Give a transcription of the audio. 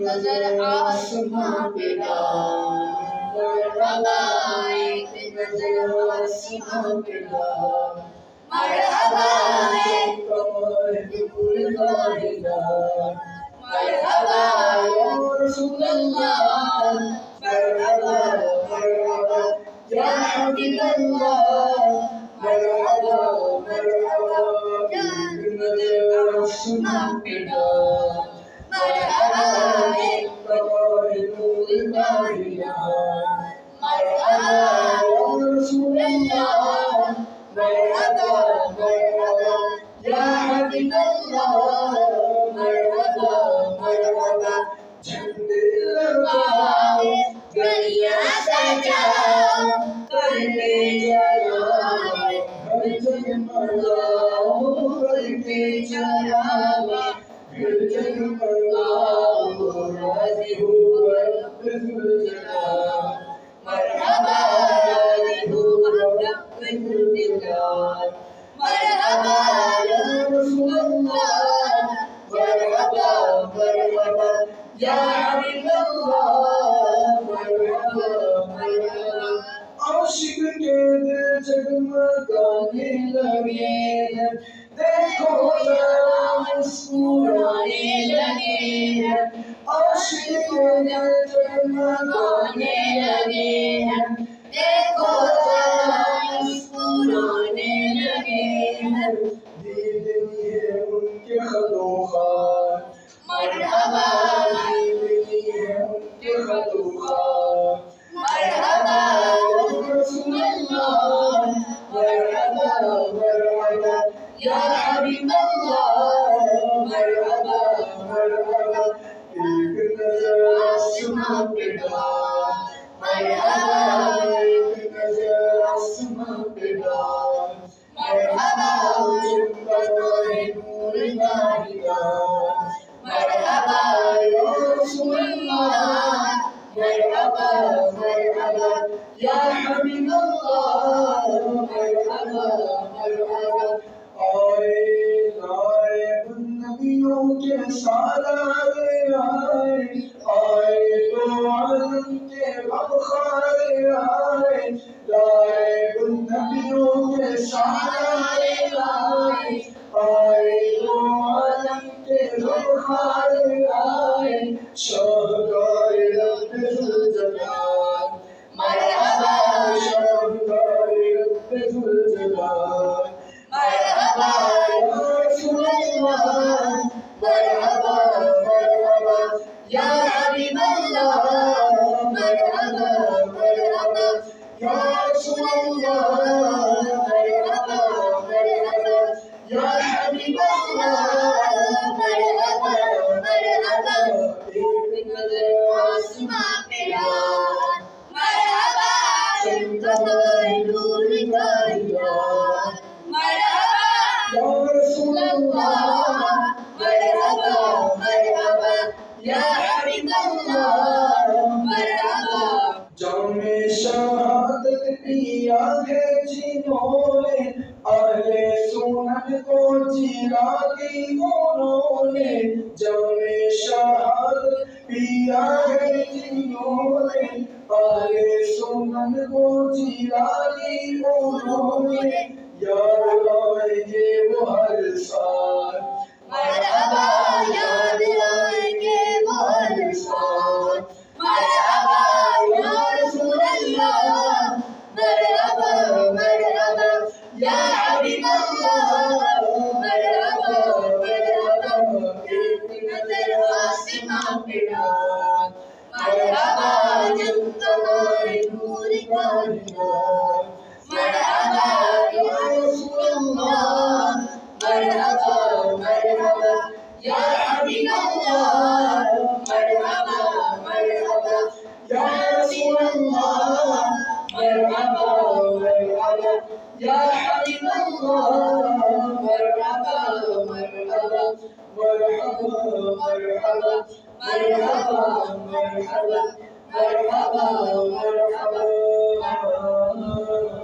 नजर आसमां पे डाल, मरहबा एक नजर आसमां पे डाल, मरहबा एक कमर नूर का हिलाल, मरहबा या रसूल अल्लाह, मरहबा मरहबा या हबीब अल्लाह, मरहबा मरहबा एक नजर आसमां पे डाल, मरहबा एक कमर नूर का हिलाल, मरहबा या रसूल अल्लाह, मरहबा मरहबा या हबीब अल्लाह, मरहबा मरहबा झंडे लगाओ गलियां सजाओ करके जलाओ घर जगमगाओ करके जलाओ घर जगमगाओ राजी हो रब जुल जलाल, मरहबा राजी हो रब जुल जलाल, मरहबा या रसूल अल्लाह, मरहबा मरहबा या हबीब अल्लाह, मरहबा मरहबा आशिक के दिल जगमगाने लगे हैं, देखो जरा मुस्कुराने लगे हैं, आशिक के दिल जगमगाने लगे हैं, देखो जरा मुस्कुराने लगे हैं, दिल लिए उनके खदोखार, मरहबा दिल लिए उनके खदोखार, मरहबा या रसूल अल्लाह, मरहबा मरहबा या हबीब अल्लाह, मरहबा मरहबा एक नजर आसमां पे डाल, मरहबा एक नजर आसमां पे डाल, मरहबा जिनका नूर का हिलाल, मरहबा या रसूल अल्लाह, मरहबा मरहबा या हबीब अल्लाह, मरहबा मरहबा आए आए उन नबियों के सालारे आए, आए तो आलम के बखारे आए, लाए उन नबियों के सालारे आए, आए तो आलम के बखारे आए, शाहकार रब जुल जलाल, मरहबा शाहकार रब जुल जलाल, मरहबा या रसूल अल्लाह, मरहबा मरहबा या हबीब अल्लाह, मरहबा मरहबा या रसूल अल्लाह, मरहबा मरहबा या हबीब अल्लाह, मरहबा मरहबा एक नजर आसमां पे डाल, मरहबा चमकदार नूर का हिलाल, मरहबा या रसूल अल्लाह, मरहबा मरहबा या हबीब अल्लाह, मरहबा जामे शहादत पिया है जिन्होंने, अहले सुन्नत को जिला दी उन्होंने, जामे शहादत पिया है जिन्होंने, अहले सुन्नत को जिला दी उन्होंने, याद लाएंगे वो हर साल, मरहबा याद लाएंगे वो हर साल, मरहबा या रसूल अल्लाह, मरहबा मरहबा या हबीब अल्लाह, मरहबा मरहबा एक नजर आसमां पे डाल, मरहबा जिनका नूर का हिलाल, मरहबा या रसूल अल्लाह, मरहबा मरहबा या हबीब अल्लाह, मरहबा मरहबा या रसूल अल्लाह, मरहबा मरहबा या हबीब अल्लाह, मरहबा मरहबा मरहबा मरहबा मरहबा मरहबा मरहबा मरहबा